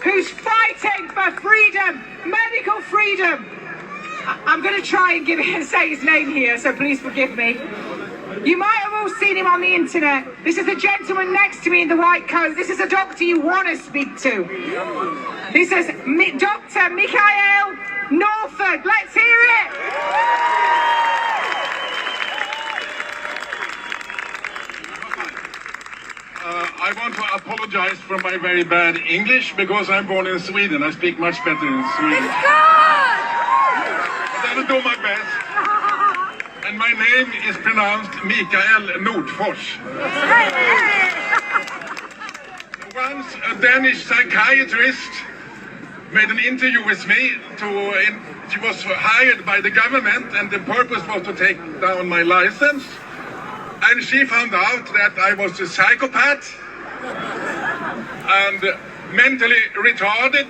who's fighting for freedom, medical freedom. I'm going to try and say his name here, so please forgive me. You might have all seen him on the internet. This is the gentleman next to me in the white coat. This is a doctor you want to speak to. This is Dr. Mikael Nordfors. Let's hear it. I want to apologize for my very bad English because I'm born in Sweden. I speak much better in Sweden. It's good! But I will do my best. And my name is pronounced Mikael Nordfors. Once a Danish psychiatrist made an interview with me. She was hired by the government and the purpose was to take down my license. And she found out that I was a psychopath and mentally retarded,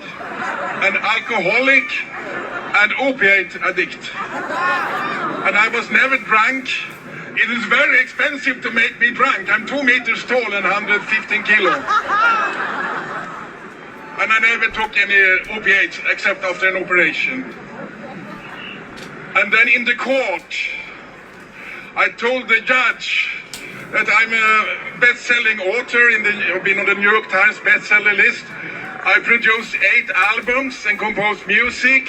an alcoholic and opiate addict. And I was never drunk. It is very expensive to make me drunk. I'm 2 meters tall and 115 kilos. And I never took any opiates except after an operation. And then in the court, I told the judge that I'm a best-selling author, I've been on the New York Times bestseller list. I produced 8 albums and composed music.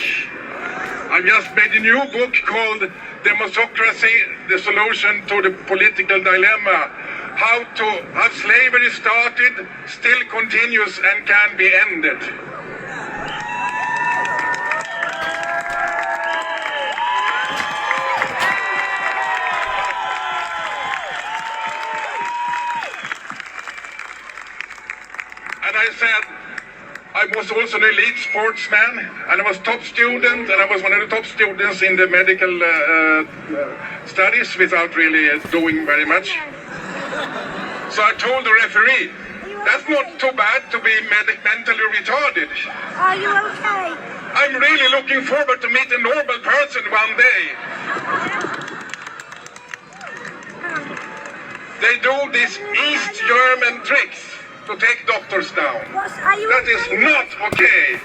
I've just made a new book called Democracy, the Solution to the Political Dilemma. How slavery started, still continues and can be ended. And I said, I was also an elite sportsman, and I was top student, and I was one of the top students in the medical studies without really doing very much. So I told the referee, that's not too bad to be mentally retarded. Are you okay? I'm really looking forward to meet a normal person one day. They do these East German tricks to take doctors down. That is not okay.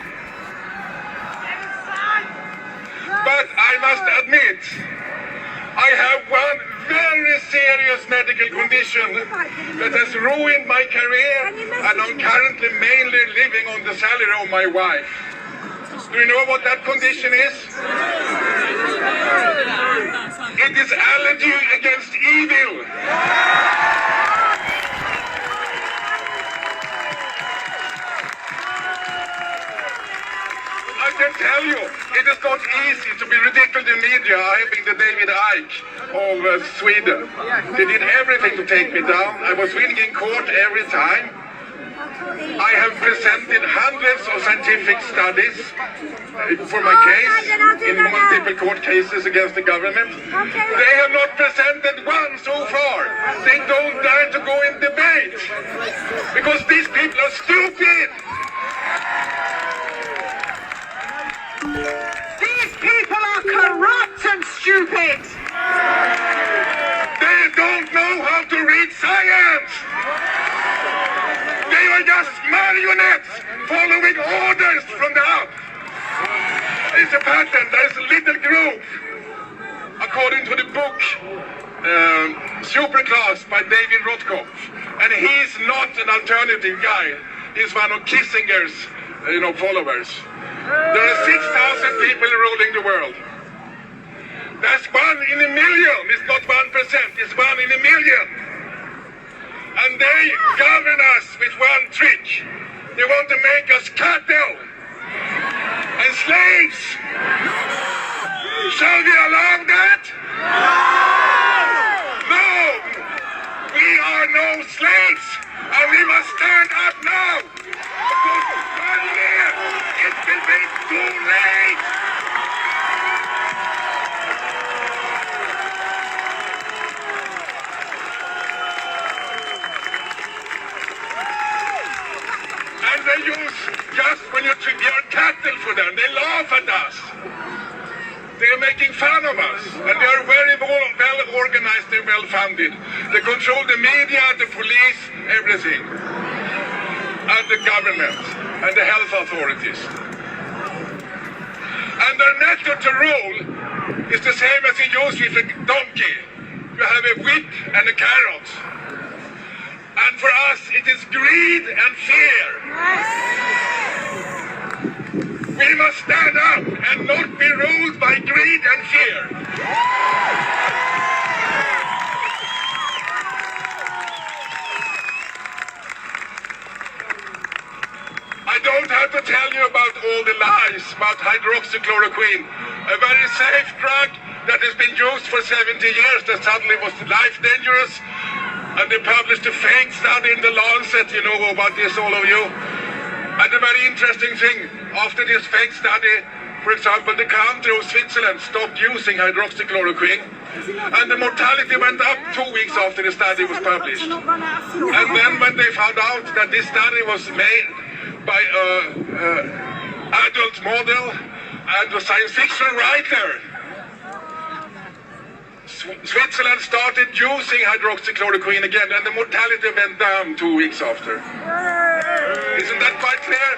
But I must admit, I have one very serious medical condition that has ruined my career, and I'm currently mainly living on the salary of my wife. Do you know what that condition is? It is allergy against evil. I can tell you, it is not easy to be ridiculed in media. I have been the David Icke of Sweden. They did everything to take me down. I was winning in court every time. I have presented hundreds of scientific studies for my case in multiple court cases against the government. They have not presented one so far. They don't dare to go in debate because these people are stupid. These people are corrupt and stupid. They don't know how to read science. They are just marionettes following orders from the up. It's a pattern. There's a little group, according to the book Superclass by David Rothkopf. And he's not an alternative guy. He's one of Kissinger's followers. There are 6,000 people ruling the world. That's 1 in a million. It's not 1%. It's 1 in a million. And they govern us with one trick. They want to make us cattle and slaves. Shall we allow that? No! We are no slaves, and we must stand up now. Because 1 year, it will be too late. And they use, just when you're cattle for them, they laugh at us. They're making fun of us, and they are very well organized and well funded. They control the media, the police, everything. And the government and the health authorities. And their method to rule is the same as you use with a donkey. You have a whip and a carrot. And for us, it is greed and fear. We must stand up and not be ruled by greed and fear. I don't have to tell you about all the lies about hydroxychloroquine, a very safe drug that has been used for 70 years that suddenly was life dangerous. And they published a fake study in the Lancet, you know about this, all of you. And a very interesting thing, after this fake study, for example, the country of Switzerland stopped using hydroxychloroquine, and the mortality went up 2 weeks after the study was published. And then when they found out that this study was made by an adult model and a science fiction writer, Switzerland started using hydroxychloroquine again, and the mortality went down 2 weeks after. Isn't that quite clear?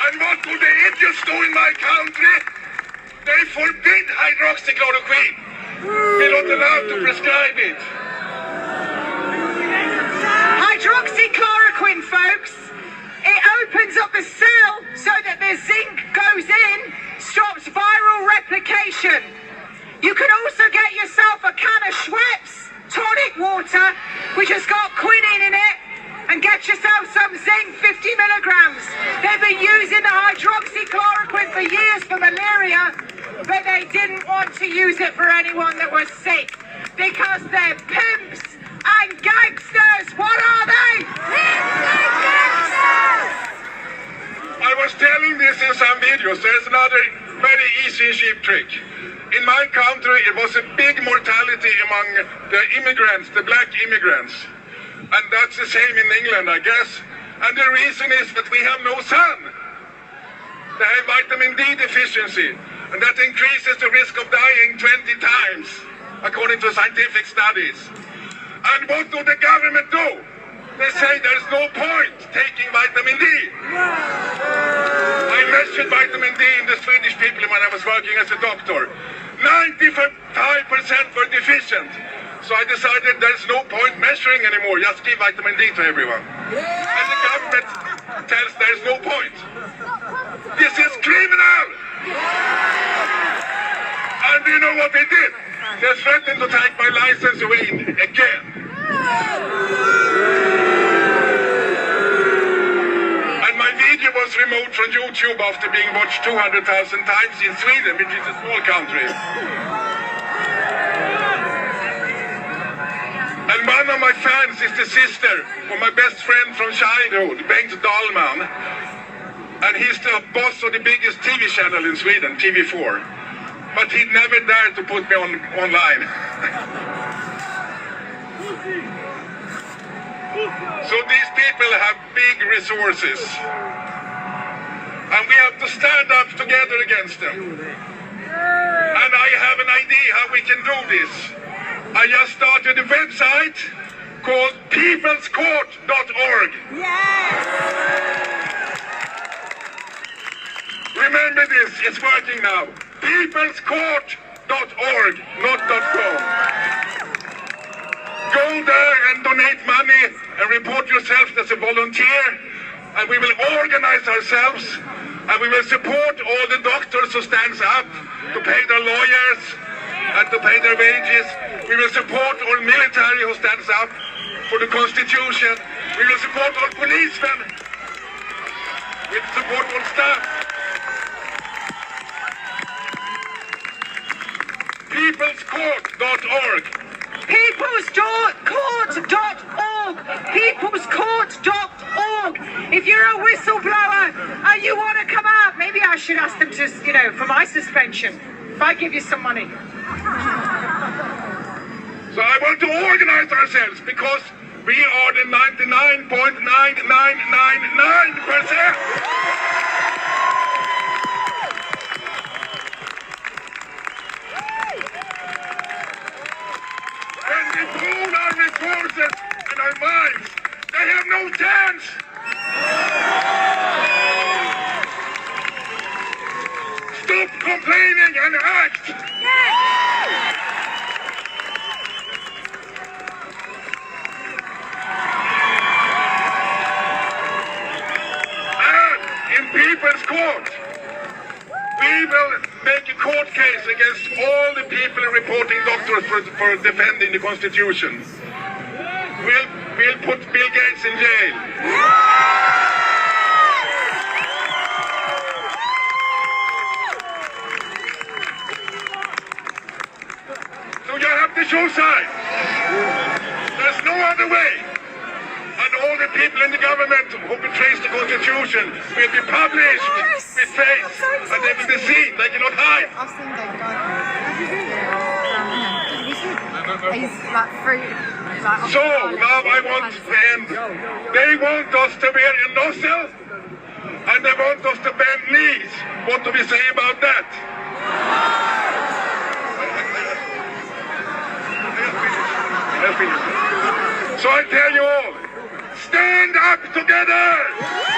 And what do the idiots do in my country? They forbid hydroxychloroquine. We're not allowed to prescribe it. Hydroxychloroquine, folks, it opens up the cell so that the zinc goes in, stops viral replication. You can also get yourself a can of Schweppes tonic water, which has got quinine in it, and get yourself some zinc, 50 milligrams. They've been using the hydroxychloroquine for years for malaria, but they didn't want to use it for anyone that was sick, because they're pimps and gangsters. What are they? Pimps and gangsters! I was telling this in some videos. There's another very easy and cheap trick. In my country, it was a big mortality among the immigrants, the black immigrants. And that's the same in England, I guess. And the reason is that we have no sun. They have vitamin D deficiency. And that increases the risk of dying 20 times, according to scientific studies. And what do the government do? They say there's no point taking vitamin D. I measured vitamin D in the Swedish people when I was working as a doctor. 95% were deficient. So I decided there's no point measuring anymore. Just give vitamin D to everyone. And the government tells there's no point. This is criminal. And you know what they did? They threatened to take my license away again. And my video was removed from YouTube after being watched 200,000 times in Sweden, which is a small country. And one of my fans is the sister of my best friend from childhood, Bengt Dahlman. And he's the boss of the biggest TV channel in Sweden, TV4. But he'd never dared to put me online. So these people have big resources. And we have to stand up together against them. And I have an idea how we can do this. I just started a website called peoplescourt.org. Yes! Remember this, it's working now. peoplescourt.org, not .com. Go there and donate money and report yourself as a volunteer, and we will organize ourselves, and we will support all the doctors who stands up to pay their lawyers and to pay their wages. We will support all military who stands up for the Constitution. We will support all policemen. We will support all staff. Peoplescourt.org. Peoplescourt.org. Peoplescourt.org. If you're a whistleblower and you want to come out, maybe I should ask them to, for my suspension, if I give you some money. So I want to organize ourselves because we are the 99.9999%. When we pool our resources and our minds, I have no chance. Stop complaining and act. And in People's Court, we will make a court case against all the people reporting doctors for defending the Constitution. We'll put Bill Gates in jail. So you have to show sign. There's no other way. And all the people in the government who betrays the Constitution will be published with face, and they will be seen. They cannot hide. I've seen David He's like free. So now I want to end. They want us to wear a nozzle, and they want us to bend knees. What do we say about that? I'll finish. So I tell you all, stand up together!